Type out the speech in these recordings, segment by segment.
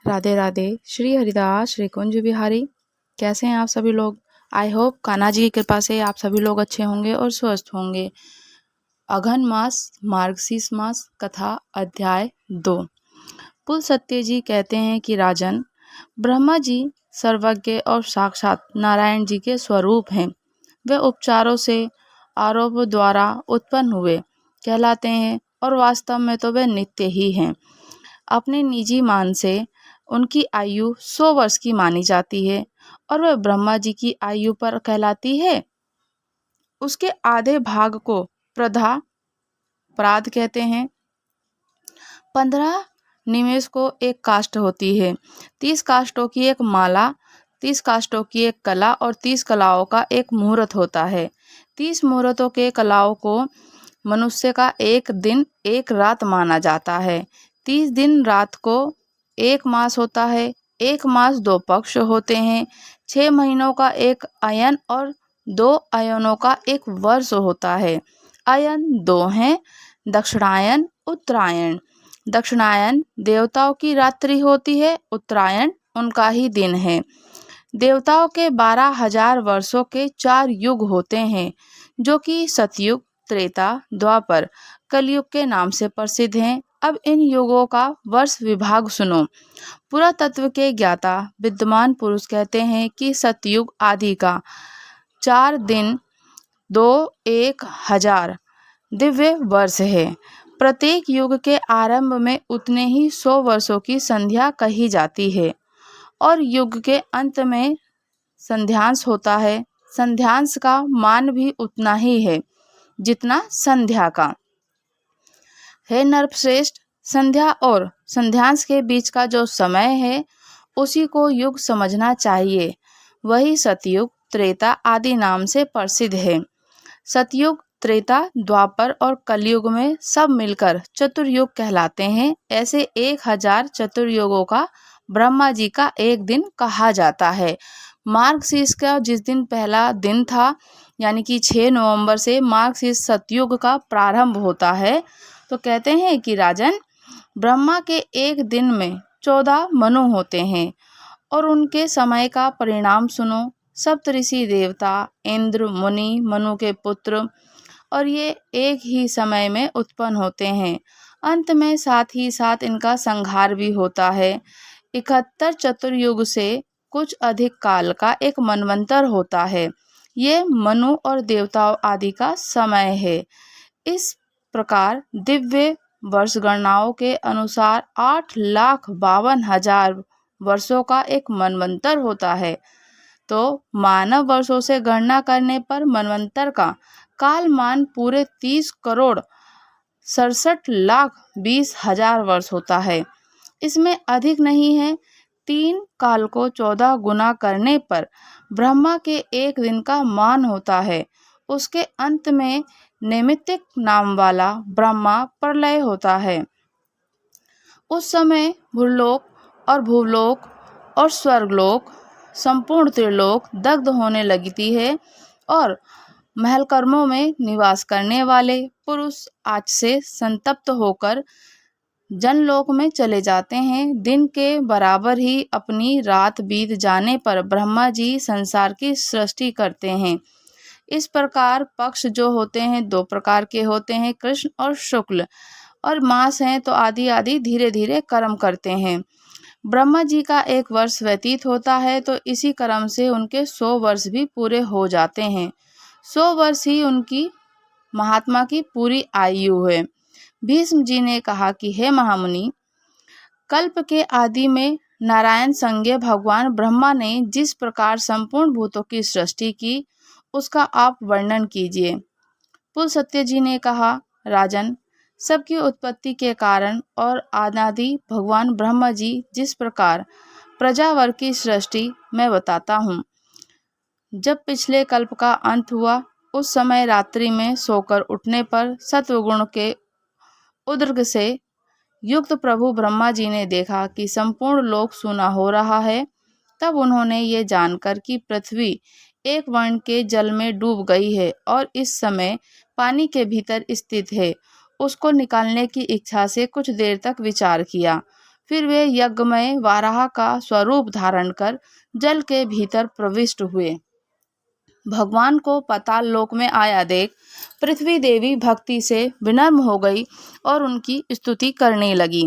राधे राधे। श्री हरिदास श्री कुंज बिहारी। कैसे हैं आप सभी लोग? आई होप कान्हा जी की कृपा से आप सभी लोग अच्छे होंगे और स्वस्थ होंगे। अघन मास मार्गशीर्ष मास कथा अध्याय 2। पुल सत्य जी कहते हैं कि राजन, ब्रह्मा जी सर्वज्ञ और साक्षात नारायण जी के स्वरूप हैं। वे उपचारों से आरोप द्वारा उत्पन्न हुए कहलाते हैं और वास्तव में तो वे नित्य ही हैं। अपने निजी मान से उनकी आयु 100 वर्ष की मानी जाती है और वह ब्रह्मा जी की आयु पर कहलाती है। उसके आधे भाग को प्राद कहते हैं। 15 निमेष को एक काष्ठ होती है। 30 काष्ठों की एक माला, 30 काष्ठों की एक कला और 30 कलाओं का एक मुहूर्त होता है। 30 मुहूर्तों के कलाओं को मनुष्य का एक दिन एक रात माना जाता है। 30 दिन रात को एक मास होता है। एक मास 2 पक्ष होते हैं। 6 महीनों का एक अयन और 2 अयनों का एक वर्ष होता है। अयन 2 हैं, दक्षिणायन उत्तरायण। दक्षिणायन देवताओं की रात्रि होती है, उत्तरायण उनका ही दिन है। देवताओं के 12,000 वर्षों के 4 युग होते हैं, जो कि सतयुग, त्रेता, द्वापर, कलयुग के नाम से प्रसिद्ध हैं। अब इन युगों का वर्ष विभाग सुनो। पुरातत्व के ज्ञाता विद्वान पुरुष कहते हैं कि सतयुग आदि का 4 दिन 2 1,000 दिव्य वर्ष है। प्रत्येक युग के आरंभ में उतने ही 100 वर्षों की संध्या कही जाती है और युग के अंत में संध्यांश होता है। संध्यांश का मान भी उतना ही है जितना संध्या का है। नरश्रेष्ठ, संध्या और संध्यांश के बीच का जो समय है उसी को युग समझना चाहिए। वही सतयुग, त्रेता आदि नाम से प्रसिद्ध है। सतयुग, त्रेता, द्वापर और कलयुग में सब मिलकर चतुर्युग कहलाते हैं। ऐसे 1000 चतुर्युगों का ब्रह्मा जी का एक दिन कहा जाता है। मार्गशीर्ष का जिस दिन पहला दिन था, यानी कि 6 नवंबर से मार्गशीर्ष सतयुग का प्रारंभ होता है। तो कहते हैं कि राजन, ब्रह्मा के एक दिन में 14 मनु होते हैं और उनके समय का परिणाम सुनो। सप्तऋषि देवता, इंद्र, मुनि, मनु के पुत्र, और ये एक ही समय में उत्पन्न होते हैं। अंत में साथ ही साथ इनका संहार भी होता है। 71 चतुर्युग से कुछ अधिक काल का एक मनवंतर होता है। ये मनु और देवताओं आदि का समय है। इस प्रकार दिव्य वर्ष गणनाओं के अनुसार 8,52,000 वर्षों का एक मनवंतर होता है। तो मानव वर्षों से गणना करने पर मनवंतर का कालमान पूरे 30,67,20,000 वर्ष होता है। इसमें अधिक नहीं है। 3 काल को 14 गुना करने पर ब्रह्मा के एक दिन का मान होता है। उसके अंत में नैमित्तिक नाम वाला ब्रह्मा प्रलय होता है। उस समय भूलोक और भूलोक और स्वर्गलोक, संपूर्ण त्रिलोक दग्ध होने लगती है और महल कर्मों में निवास करने वाले पुरुष आज से संतप्त होकर जनलोक में चले जाते हैं। दिन के बराबर ही अपनी रात बीत जाने पर ब्रह्मा जी संसार की सृष्टि करते हैं। इस प्रकार पक्ष जो होते हैं 2 प्रकार के होते हैं, कृष्ण और शुक्ल, और मास हैं तो आदि आदि धीरे धीरे कर्म करते हैं। ब्रह्मा जी का एक वर्ष व्यतीत होता है तो इसी क्रम से उनके 100 वर्ष भी पूरे हो जाते हैं। 100 वर्ष ही उनकी महात्मा की पूरी आयु है। भीष्म जी ने कहा कि हे महामुनि, कल्प के आदि में नारायण संज्ञ भगवान ब्रह्मा ने जिस प्रकार संपूर्ण भूतों की सृष्टि की उसका आप वर्णन कीजिए। पुल सत्य जी ने कहा, राजन, सबकी उत्पत्ति के कारण और अनादि भगवान ब्रह्मा जी जिस प्रकार प्रजावर की सृष्टि मैं बताता हूँ। जब पिछले कल्प का अंत हुआ उस समय रात्रि में सोकर उठने पर सत्वगुण के उद्रेक से युक्त प्रभु ब्रह्मा जी ने देखा कि संपूर्ण लोक सूना हो रहा है। तब उन्होंने ये जानकर कि पृथ्वी एक वर्ण के जल में डूब गई है और इस समय पानी के भीतर स्थित है, उसको निकालने की इच्छा से कुछ देर तक विचार किया। फिर वे यज्ञ में वाराह का स्वरूप धारण कर जल के भीतर प्रविष्ट हुए। भगवान को पाताल लोक में आया देख पृथ्वी देवी भक्ति से विनम्र हो गई और उनकी स्तुति करने लगी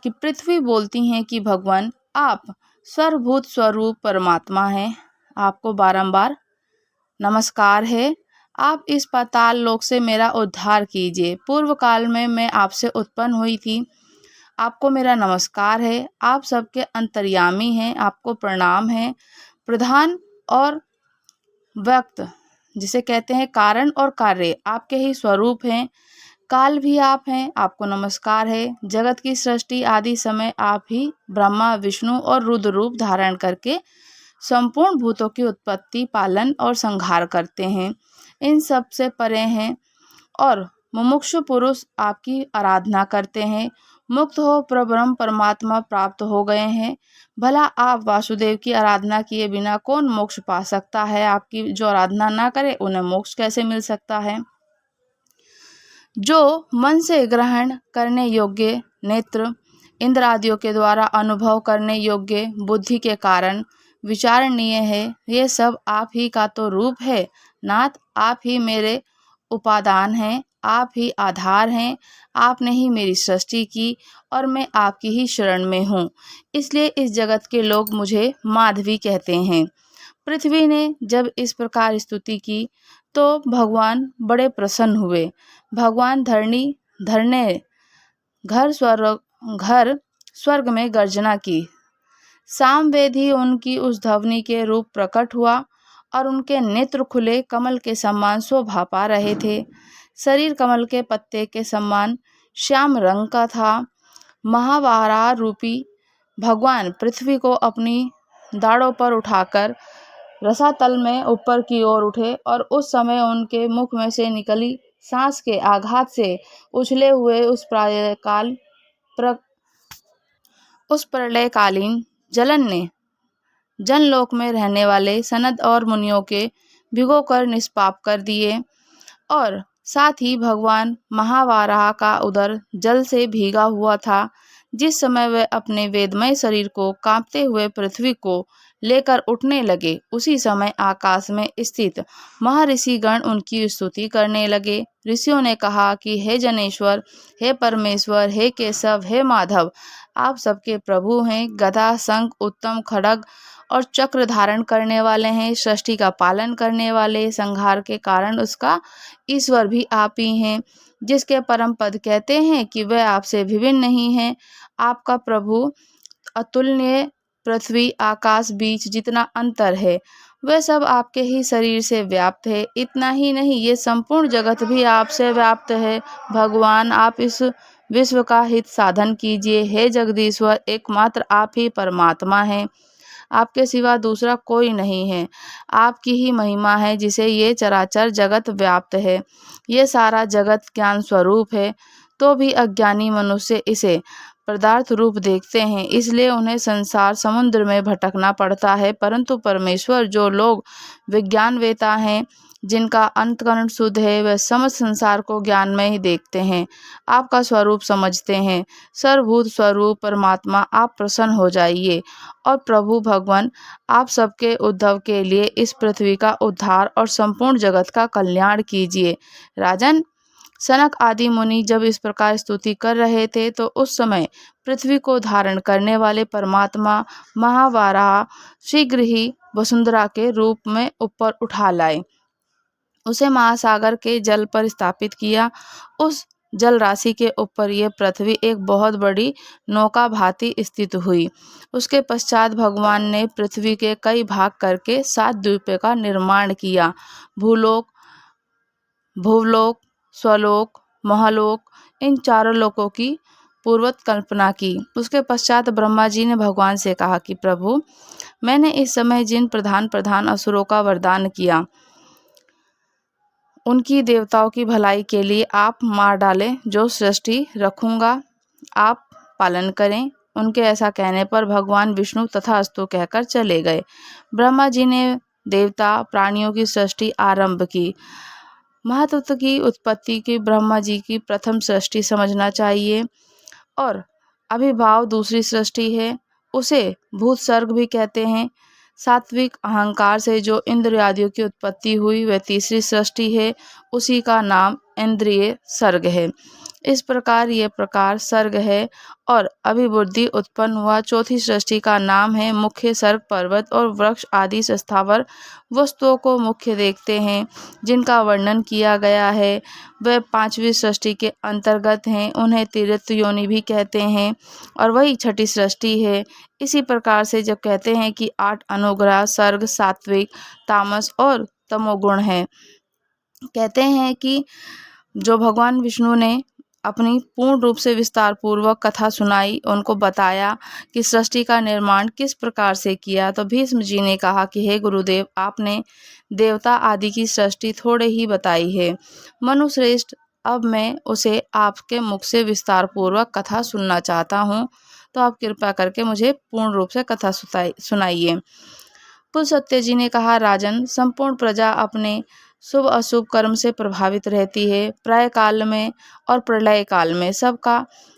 कि पृथ्वी बोलती हैं कि भगवान आप सर्वभूत स्वरूप परमात्मा हैं, आपको बारंबार नमस्कार है। आप इस पाताल लोक से मेरा उद्धार कीजिए। पूर्व काल में मैं आपसे उत्पन्न हुई थी, आपको मेरा नमस्कार है। आप सबके अंतर्यामी हैं, आपको प्रणाम है। प्रधान और व्यक्त जिसे कहते हैं कारण और कार्य आपके ही स्वरूप हैं। काल भी आप हैं, आपको नमस्कार है। जगत की सृष्टि आदि समय आप ही ब्रह्मा विष्णु और रुद्र रूप धारण करके संपूर्ण भूतों की उत्पत्ति पालन और संहार करते हैं। इन सब से परे हैं और मुमुक्षु पुरुष आपकी आराधना करते हैं। मुक्त हो परब्रह्म परमात्मा प्राप्त हो गए हैं। भला आप वासुदेव की आराधना किए बिना कौन मोक्ष पा सकता है? आपकी जो आराधना ना करे उन्हें मोक्ष कैसे मिल सकता है? जो मन से ग्रहण करने योग्य नेत्र इंद्र आदियों के द्वारा अनुभव करने योग्य बुद्धि के कारण विचारणीय है, ये सब आप ही का तो रूप है। नाथ, आप ही मेरे उपादान हैं, आप ही आधार हैं। आपने ही मेरी सृष्टि की और मैं आपकी ही शरण में हूँ, इसलिए इस जगत के लोग मुझे माधवी कहते हैं। पृथ्वी ने जब इस प्रकार स्तुति की तो भगवान बड़े प्रसन्न हुए। भगवान धरने घर स्वर्ग में गर्जना की। सामवेद ही उनकी उस ध्वनि के रूप प्रकट हुआ और उनके नेत्र खुले कमल के समान शोभा पा रहे थे। शरीर कमल के पत्ते के समान श्याम रंग का था। महावारा रूपी भगवान पृथ्वी को अपनी दाढ़ों पर उठाकर रसातल में ऊपर की ओर उठे और उस समय उनके मुख में से निकली सांस के आघात से उछले हुए उस प्रलयकालीन जलन ने जनलोक में रहने वाले सनद और मुनियों के भिगोकर निष्पाप कर दिए और साथ ही भगवान महावाराह का उदर जल से भीगा हुआ था। जिस समय वे अपने वेदमय शरीर को कांपते हुए पृथ्वी को लेकर उठने लगे, उसी समय आकाश में स्थित महर्षि गण उनकी स्तुति करने लगे। ऋषियों ने कहा कि हे जनेश्वर, हे परमेश्वर, हे केशव, हे माधव, आप सबके प्रभु हैं। गदा शंख उत्तम खड्ग और चक्र धारण करने वाले हैं। सृष्टि का पालन करने वाले, संहार के कारण उसका ईश्वर भी आप ही हैं, जिसके परम पद कहते हैं कि वह आपसे विभिन्न नहीं है। आपका प्रभु अतुलनीय पृथ्वी आकाश बीच जितना अंतर है वह सब आपके ही शरीर से व्याप्त है। इतना ही नहीं, ये संपूर्ण जगत भी आपसे व्याप्त है। भगवान, आप इस विश्व का हित साधन कीजिए। हे जगदीश्वर, एकमात्र आप ही परमात्मा हैं, आपके सिवा दूसरा कोई नहीं है। आपकी ही महिमा है जिसे ये चराचर जगत व्याप्त है। ये सारा जगत ज्ञान स्वरूप है, तो भी अज्ञानी मनुष्य इसे पदार्थ रूप देखते हैं, इसलिए उन्हें संसार समुद्र में भटकना पड़ता है। परंतु परमेश्वर, जो लोग विज्ञानवेता हैं, जिनका अंतःकरण शुद्ध है, वह समस्त संसार को ज्ञान में ही देखते हैं, आपका स्वरूप समझते हैं। सर्वभूत स्वरूप परमात्मा, आप प्रसन्न हो जाइए और प्रभु भगवान, आप सबके उद्धव के लिए इस पृथ्वी का उद्धार और संपूर्ण जगत का कल्याण कीजिए। राजन, सनक आदि मुनि जब इस प्रकार स्तुति कर रहे थे तो उस समय पृथ्वी को धारण करने वाले परमात्मा महावाराह शीघ्र ही वसुंधरा के रूप में ऊपर उठा लाए। उसे महासागर के जल पर स्थापित किया। उस जल राशि के ऊपर यह पृथ्वी एक बहुत बड़ी नौका भांति स्थित हुई। उसके पश्चात भगवान ने पृथ्वी के कई भाग करके 7 द्वीपों का निर्माण किया। भूलोक, भुवलोक, स्वलोक, महलोक, इन चारों लोकों की पूर्वत कल्पना की। उसके पश्चात ब्रह्मा जी ने भगवान से कहा कि प्रभु, मैंने इस समय जिन प्रधान असुरों का वरदान किया, उनकी देवताओं की भलाई के लिए आप मार डालें। जो सृष्टि रखूंगा आप पालन करें। उनके ऐसा कहने पर भगवान विष्णु तथास्तु कहकर चले गए। ब्रह्मा जी ने देवता प्राणियों की सृष्टि आरंभ की। महातत्व की उत्पत्ति की ब्रह्मा जी की प्रथम सृष्टि समझना चाहिए और अभिभाव दूसरी सृष्टि है, उसे भूत सर्ग भी कहते हैं। सात्विक अहंकार से जो इंद्रिय आदियों की उत्पत्ति हुई वह तीसरी सृष्टि है, उसी का नाम इंद्रिय सर्ग है। इस प्रकार ये प्रकार सर्ग है और अभिबुद्धि उत्पन्न हुआ। चौथी सृष्टि का नाम है मुख्य सर्ग। पर्वत और वृक्ष आदि स्थावर वस्तुओं को मुख्य देखते हैं, जिनका वर्णन किया गया है वह पांचवी सृष्टि के अंतर्गत हैं, उन्हें तीर्थ योनि भी कहते हैं और वही छठी सृष्टि है। इसी प्रकार से जब कहते हैं कि 8 अनुग्रह सर्ग सात्विक, तामस और तमोगुण है, कहते हैं कि जो भगवान विष्णु ने अपनी पूर्ण रूप से विस्तार पूर्वक कथा सुनाई, उनको बताया कि सृष्टि का निर्माण किस प्रकार से किया, तो भीष्म जी ने कहा कि हे गुरुदेव, आपने देवता आदि की सृष्टि थोड़े ही बताई है। मनुश्रेष्ठ, अब मैं उसे आपके मुख से विस्तार पूर्वक कथा सुनना चाहता हूँ, तो आप कृपा करके मुझे पूर्ण रूप से कथा सुनाइए। पुलस्त्य जी ने कहा, राजन, संपूर्ण प्रजा अपने शुभ अशुभ कर्म से प्रभावित रहती है। प्रलय काल में और प्रलय काल में सबका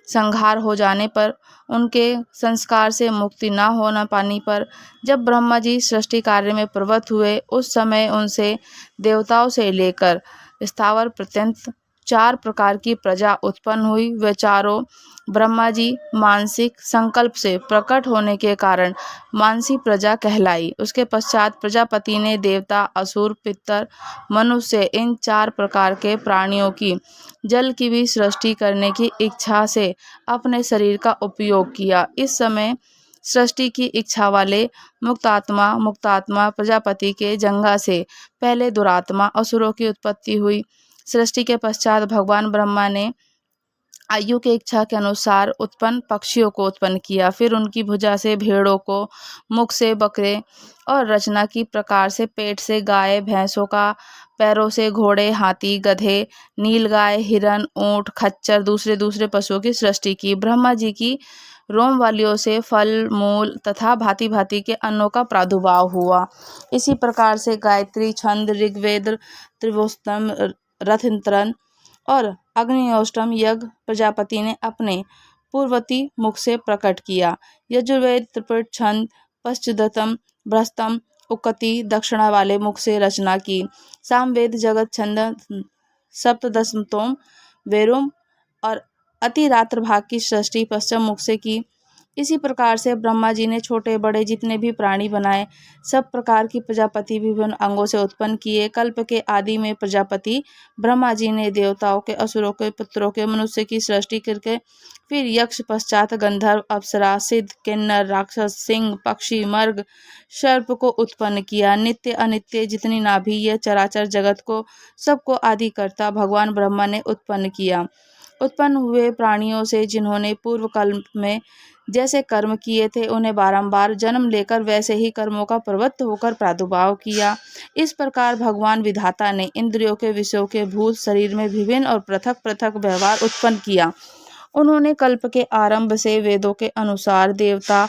संहार हो जाने पर, उनके संस्कार से मुक्ति न होना पाने पर, जब ब्रह्मा जी सृष्टि कार्य में प्रवृत्त हुए, उस समय उनसे देवताओं से लेकर स्थावर पर्यंत 4 प्रकार की प्रजा उत्पन्न हुई। वे चारों ब्रह्मा जी मानसिक संकल्प से प्रकट होने के कारण मानसी प्रजा कहलाई। उसके पश्चात प्रजापति ने देवता, असुर, पितर, मनुष्य इन 4 प्रकार के प्राणियों की जल की भी सृष्टि करने की इच्छा से अपने शरीर का उपयोग किया। इस समय सृष्टि की इच्छा वाले मुक्तात्मा प्रजापति के जंघा से पहले दुरात्मा असुरों की उत्पत्ति हुई। सृष्टि के पश्चात भगवान ब्रह्मा ने आयु के इच्छा के अनुसार उत्पन्न पक्षियों को उत्पन्न किया। फिर उनकी भुजा से भेड़ों को, मुख से बकरे और रचना की प्रकार से पेट से गाय भैंसों का, पैरों से घोड़े, हाथी, गधे, नीलगाय, हिरन, ऊंट, खच्चर, दूसरे दूसरे पशुओं की सृष्टि की। ब्रह्मा जी की रोम वालियों से फल मूल तथा भांति भांति के अन्नों का प्रादुर्भाव हुआ। इसी प्रकार से गायत्री, छंद, ऋग्वेद, त्रिवोत्तम, रथंत्रन और अग्निहोत्रम यज्ञ प्रजापति ने अपने पूर्ववर्ती मुख से प्रकट किया। यजुर्वेद, त्रिपिट, छंद, पश्चिदतम, भ्रस्तम, उक्ति, दक्षिणा वाले मुख से रचना की। सामवेद, जगत छंद, सप्तदशतोम, वेरुम और अतिरात्र भाग की सृष्टि पश्चिम मुख से की। इसी प्रकार से ब्रह्मा जी ने छोटे बड़े जितने भी प्राणी बनाए, सब प्रकार की प्रजापति विभिन्न अंगों से उत्पन्न किए। कल्प के आदि में प्रजापति ब्रह्मा जी ने देवताओं के, असुरों के, पुत्रों के, मनुष्य की सृष्टि करके फिर यक्ष, पश्चात गंधर्व, अप्सरा, सिद्ध, किन्नर, राक्षस, सिंह, पक्षी, मर्ग, सर्प को उत्पन्न किया। नित्य अनित्य जितनी नाभि ये चराचर जगत को सबको आदि करता भगवान ब्रह्मा ने उत्पन्न किया। उत्पन्न हुए प्राणियों से जिन्होंने पूर्व काल में जैसे कर्म किए थे, उन्हें बारंबार जन्म लेकर वैसे ही कर्मों का प्रवृत्त होकर प्रादुर्भाव किया। इस प्रकार भगवान विधाता ने इंद्रियों के विषयों के भूत शरीर में विभिन्न और पृथक पृथक व्यवहार उत्पन्न किया। उन्होंने कल्प के आरंभ से वेदों के अनुसार देवता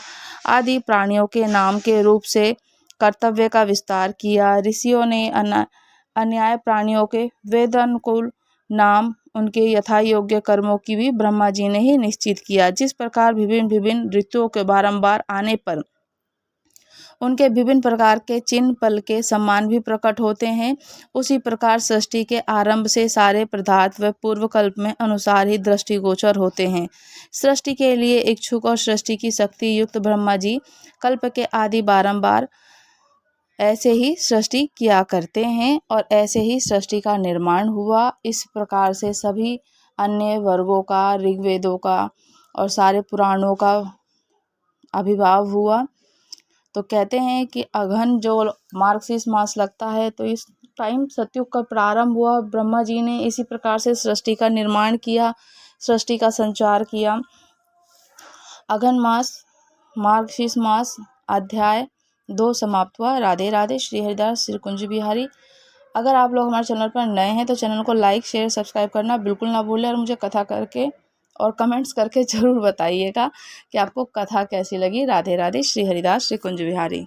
आदि प्राणियों के नाम के रूप से कर्तव्य का विस्तार किया। ऋषियों ने अन्याय प्राणियों के वेदानुकूल नाम, उनके यथा योग्य कर्मों की भी ब्रह्मा जी ने ही निश्चित किया। जिस प्रकार विभिन्न विभिन्न ऋतुओं के बारंबार आने पर उनके विभिन्न प्रकार के चिन्ह पल के समान भी प्रकट होते हैं, उसी प्रकार सृष्टि के आरंभ से सारे पदार्थ व पूर्व कल्प में अनुसार ही दृष्टिगोचर होते हैं। सृष्टि के लिए इच्छुक और सृष्टि की शक्ति युक्त ब्रह्मा जी कल्प के आदि बारंबार ऐसे ही सृष्टि किया करते हैं और ऐसे ही सृष्टि का निर्माण हुआ। इस प्रकार से सभी अन्य वर्गों का, ऋग्वेदों का और सारे पुराणों का आविर्भाव हुआ। तो कहते हैं कि अघन जो मार्गशीर्ष मास लगता है, तो इस टाइम सतयुग का प्रारंभ हुआ। ब्रह्मा जी ने इसी प्रकार से सृष्टि का निर्माण किया, सृष्टि का संचार किया। अघन मास, मार्गशीर्ष मास, अध्याय 2 समाप्त हुआ। राधे राधे। श्री हरिदास, श्री कुंज बिहारी। अगर आप लोग हमारे चैनल पर नए हैं तो चैनल को लाइक, शेयर, सब्सक्राइब करना बिल्कुल ना भूलें और मुझे कथा करके और कमेंट्स करके ज़रूर बताइएगा कि आपको कथा कैसी लगी। राधे राधे। श्री हरिदास, श्री कुंज बिहारी।